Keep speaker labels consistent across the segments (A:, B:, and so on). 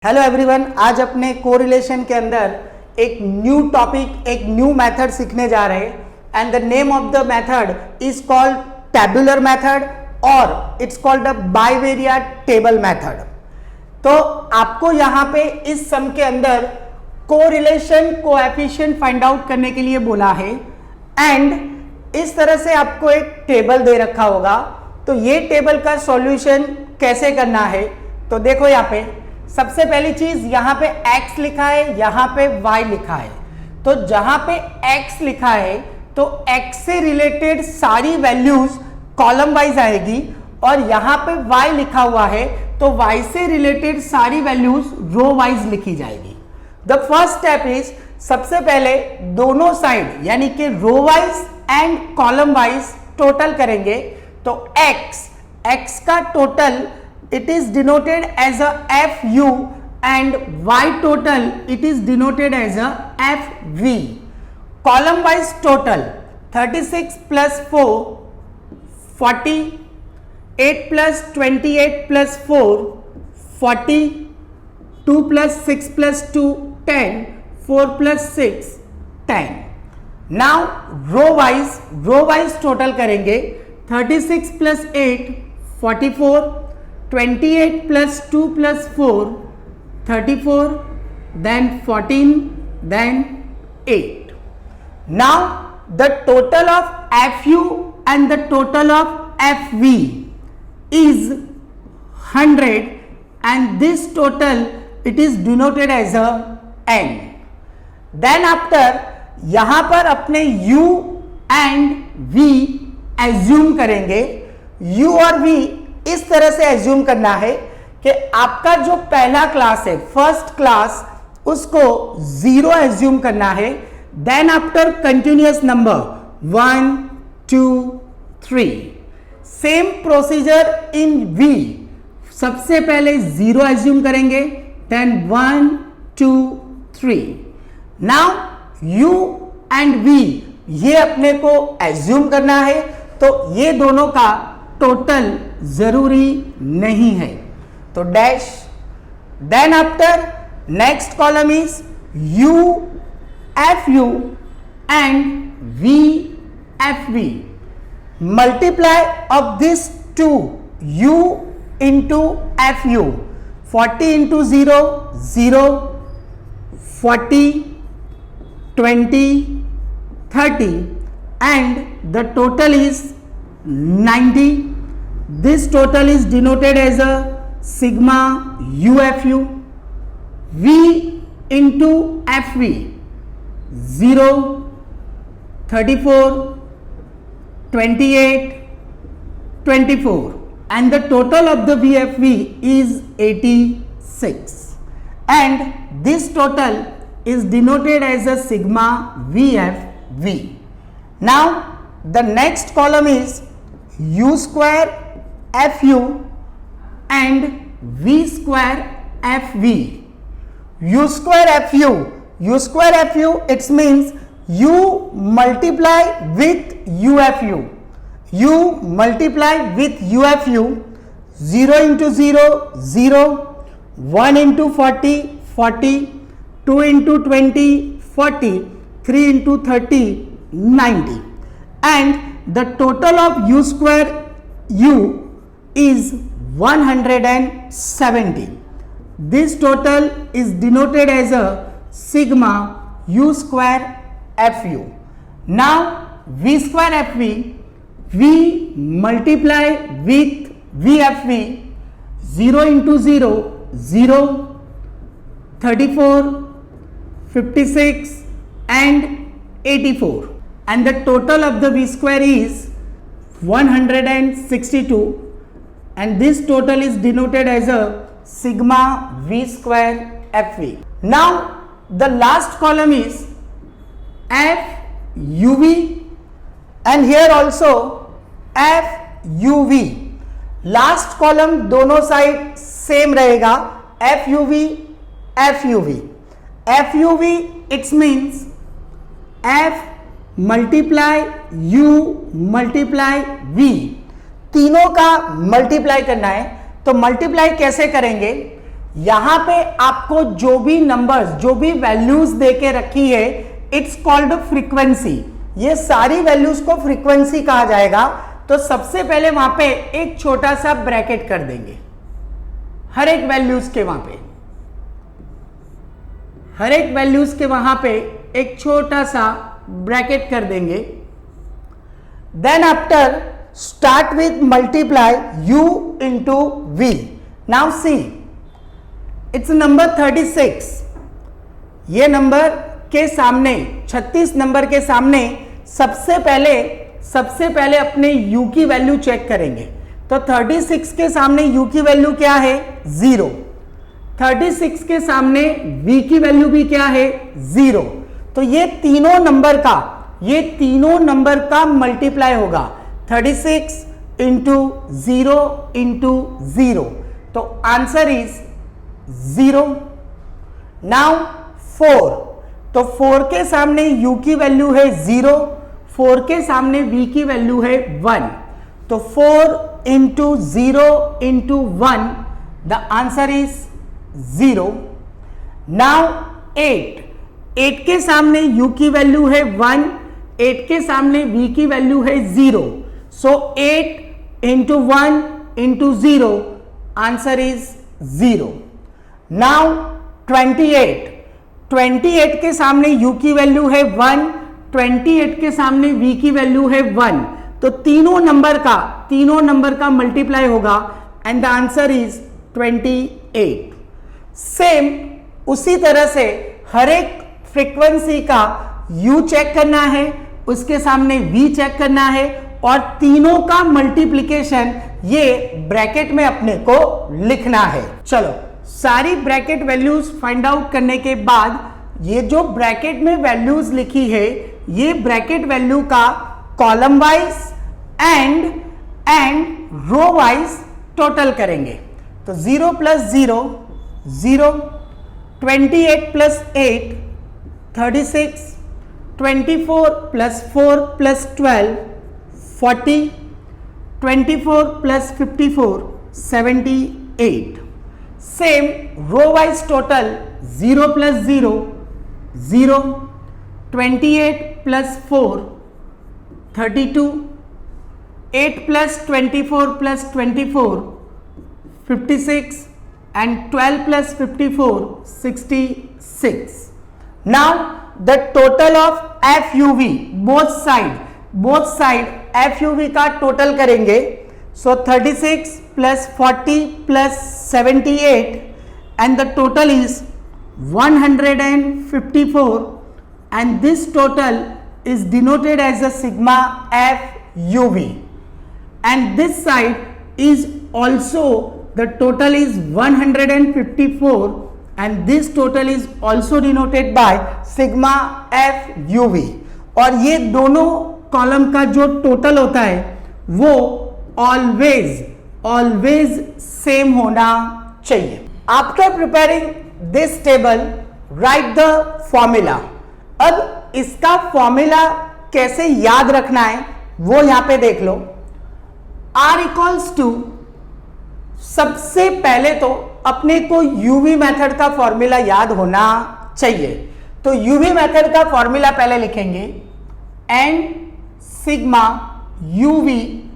A: Hello everyone, आज अपने correlation के अंदर एक न्यू टॉपिक, एक न्यू मेथड सीखने जा रहे हैं and the name of the method is called tabular method और it's called the bivariate table method. तो आपको यहाँ पे इस सम के अंदर कोरिलेशन कोएफिशिएंट फाइंड आउट करने के लिए बोला है एंड इस तरह से आपको एक टेबल दे रखा होगा। तो ये टेबल का सॉल्यूशन कैसे करना है, तो देखो यहाँ पे सबसे पहली चीज यहाँ पे x लिखा है, यहाँ पे y लिखा है। तो जहां पे x लिखा है तो x से रिलेटेड सारी वैल्यूज कॉलम वाइज आएगी और यहाँ पे y लिखा हुआ है तो y से रिलेटेड सारी वैल्यूज रो वाइज लिखी जाएगी। द फर्स्ट स्टेप इज, सबसे पहले दोनों साइड यानी कि row wise and column wise total करेंगे। तो x का total it is denoted as a FU and Y total it is denoted as a FV. Column wise total 36 plus 4 40, 8 plus 28 plus 4 40, 2 plus 6 plus 2 10, 4 plus 6 10. Now row wise total करेंगे। 36 plus 8 44, 28 plus 2 plus 4 34, then 14, then 8. Now the total of FU and the total of FV is 100 and this total it is denoted as a N. Then after यहाँ पर अपने U and V assume करेंगे। U और V इस तरह से assume करना है कि आपका जो पहला क्लास है, फर्स्ट क्लास, उसको 0 एज्यूम करना है। Then after continuous number 1 2 3, same procedure in V। सबसे पहले 0 एज्यूम करेंगे, then 1 2 3। Now U and V ये अपने को एज्यूम करना है, तो ये दोनों का टोटल जरूरी नहीं है, तो dash. Then after next column is U FU and V FV। Multiply of this to U into FU। 40 into 0 0, 40 20 30 and the total is 90. This total is denoted as a sigma UFU. V into FV 0, 34, 28, 24 and the total of the VFV is 86 and this total is denoted as a sigma VFV. Now the next column is U square FU and V square FV. U square FU it means U multiply with UFU. U multiply with UFU 0 into 0 0, 1 into 40 40, 2 into 20 40, 3 into 30 90 and the total of U square U is 170. This total is denoted as a sigma U square FU. Now V square FV, V multiply with VFV 0 into 0 0, 34, 56 and 84 and the total of the V square is 162 and this total is denoted as a sigma V square FV. Now the last column is FUV and here also FUV. Last column दोनों side same रहेगा, FUV FUV। FUV it's means F multiply U multiply V, तीनों का multiply करना है। तो multiply कैसे करेंगे, यहां पे आपको जो भी नंबर्स, जो भी वैल्यूज देके रखी है, इट्स कॉल्ड फ्रीक्वेंसी। ये सारी वैल्यूज को फ्रीक्वेंसी कहा जाएगा। तो सबसे पहले वहां पे एक छोटा सा ब्रैकेट कर देंगे हर एक वैल्यूज के, वहां पे हर एक वैल्यूज के वहां पे एक छोटा सा ब्रैकेट कर देंगे। Then after start with multiply u into v। Now see its number 36। ये नंबर के सामने, 36 नंबर के सामने सबसे पहले अपने u की वैल्यू चेक करेंगे। तो 36 के सामने u की वैल्यू क्या है? 0। 36 के सामने v की वैल्यू भी क्या है? 0। तो ये तीनों नंबर का मल्टीप्लाई होगा 36 इंटू 0 इंटू 0। तो आंसर इज 0। नाउ 4। तो 4 के सामने u की वैल्यू है 0, 4 के सामने v की वैल्यू है 1। तो 4 into 0 into 1, the answer is 0। Now 8 के सामने u की वैल्यू है 1, 8 के सामने v की वैल्यू है 0। सो 8 into 1 into 0, answer is 0। Now 28 के सामने u की वैल्यू है 1, 28 के सामने v की वैल्यू है 1। तो तीनों नंबर का मल्टीप्लाई होगा and the answer is 28। Same उसी तरह से हर एक फ्रीक्वेंसी का u चेक करना है, उसके सामने v चेक करना है, और तीनों का मल्टीप्लिकेशन ये ब्रैकेट में अपने को लिखना है। चलो, सारी ब्रैकेट वैल्यूज फाइंड आउट करने के बाद ये जो ब्रैकेट में वैल्यूज लिखी है, ये ब्रैकेट वैल्यू का column wise and row wise total करेंगे। तो 0 plus 0 0, 28 plus 8 36, 24 plus 4 plus 12 40, 24 plus 54 78। Same row wise total 0 plus 0 0, 28 plus 4 32, 8 plus 24 plus 24 56 and 12 plus 54 66. Now the total of FUV both side FUV का total करेंगे। So 36 plus 40 plus 78 and the total is 154, and this total is denoted as a sigma FUV, and this side is also the total is 154, and this total is also denoted by sigma FUV। और ये दोनों column का जो total होता है वो always same होना चाहिए। After preparing this table right the formula. अब इसका फॉर्मूला कैसे याद रखना है वो यहां पे देख लो। R इक्वल्स टू, सबसे पहले तो अपने को यूवी मेथड का फॉर्मूला याद होना चाहिए। तो यूवी मेथड का फॉर्मूला पहले लिखेंगे, n sigma uv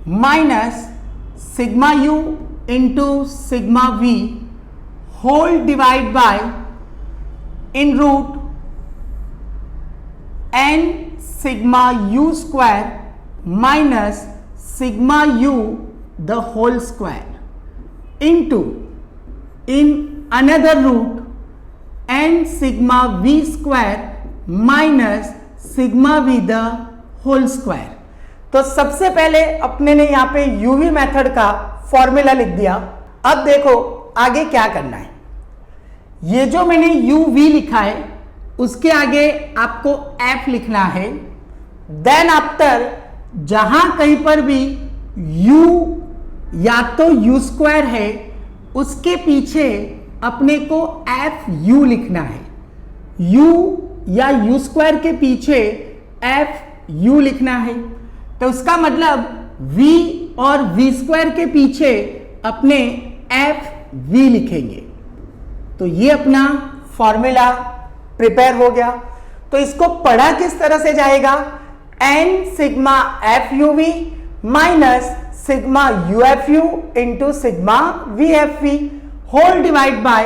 A: minus sigma u into sigma v whole divide by in root n sigma u square minus sigma u the whole square into in another root n sigma v square minus sigma v the whole square। तो सबसे पहले अपने ने यहां पे UV method का formula लिख दिया। अब देखो आगे क्या करना है। ये जो मैंने uv लिखा है उसके आगे आपको f लिखना है। देन आफ्टर जहां कहीं पर भी u या तो u स्क्वायर है उसके पीछे अपने को एफ यू लिखना है। u या u स्क्वायर के पीछे एफ यू लिखना है। तो उसका मतलब v और v स्क्वायर के पीछे अपने एफ v लिखेंगे। तो ये अपना फॉर्मूला प्रिपेयर हो गया। तो इसको पढ़ा किस तरह से जाएगा, n sigma f u v minus sigma u f u into sigma V F v whole divide by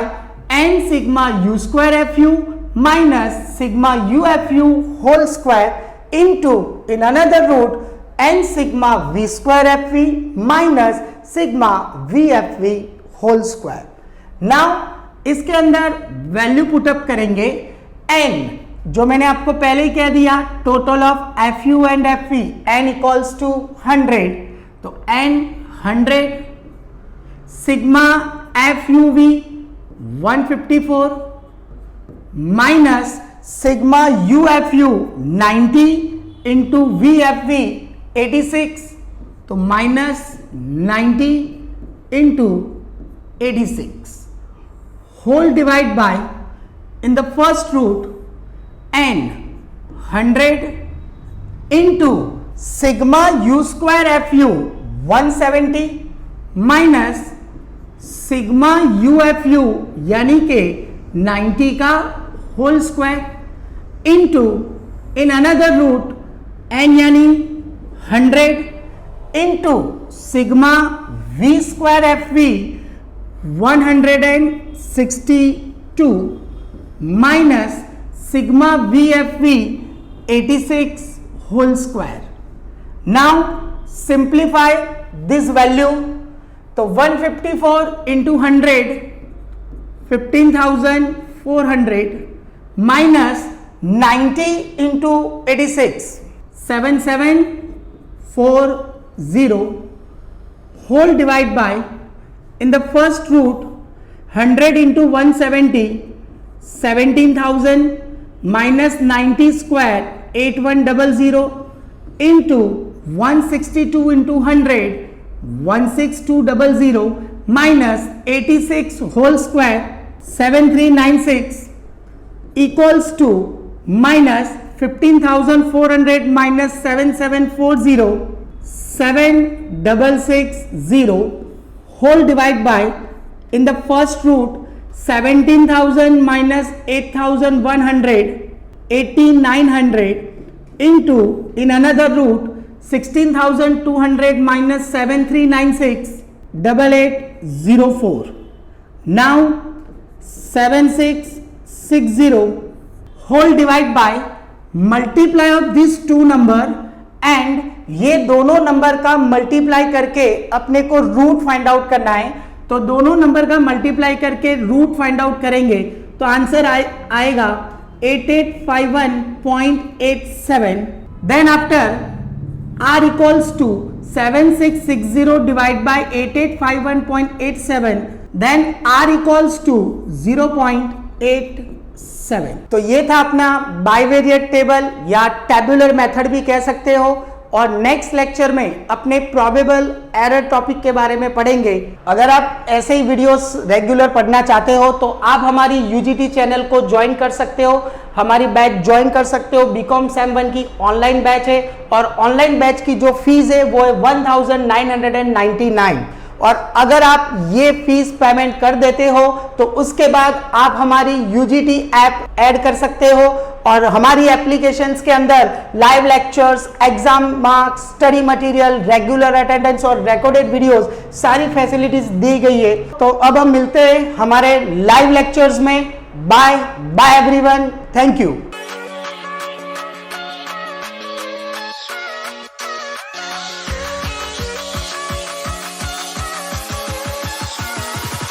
A: n sigma u square f u minus sigma u f u whole square into in another root n sigma v square F v minus sigma V F v whole square. Now इसके अंदर value put up करेंगे। n जो मैंने आपको पहले ही कह दिया, total of f u and f v n equals to 100, तो n 100 sigma f u v 154 minus sigma u f u 90 into v F we 86, तो minus 90 into 86 whole divide by in the first root n 100 into sigma u square f u 170 minus sigma u f u यानी के 90 का whole square into in another root n यानी 100 into sigma V square F V 162 minus sigma V F we 86 whole square. Now simplify this value, तो 154 into 100 15,400 minus 90 into 86 7740 whole divide by in the first root 100 into 170 17,000 minus 90 square 8100 into 162 into 100 16200 minus 86 whole square 7396 equals to minus 15,400 minus 7740 7660 whole divide by in the first root 17,000 minus 8,100 8,900 into in another root 16,200 minus 7396 8804. Now 7660 whole divide by multiply of these two number and ये दोनों number का multiply करके अपने को root find out करना है। तो दोनों नंबर का मल्टीप्लाई करके रूट फाइंड आउट करेंगे तो आंसर आएगा 8851.87। Then after r equals to 7660 divide by 8851.87, then r equals to 0.87। तो ये था अपना बाइवेरिएट टेबल या टेबुलर मेथड भी कह सकते हो। और नेक्स्ट लेक्चर में अपने प्रोबेबल एरर टॉपिक के बारे में पढ़ेंगे। अगर आप ऐसे ही वीडियोस रेगुलर पढ़ना चाहते हो तो आप हमारी यूजीटी चैनल को ज्वाइन कर सकते हो, हमारी बैच ज्वाइन कर सकते हो। बीकॉम सेम 1 की ऑनलाइन बैच है और ऑनलाइन बैच की जो फीस है वो है 1999। और अगर आप ये फीस पेमेंट कर देते हो तो उसके बाद आप हमारी यूजीटी ऐप ऐड कर सकते हो और हमारी एप्लीकेशंस के अंदर live lectures, exam marks, study material, regular attendance और रिकॉर्डेड वीडियोस सारी फैसिलिटीज दी गई है। तो अब हम मिलते हैं हमारे लाइव लेक्चर्स में। Bye bye everyone, thank you.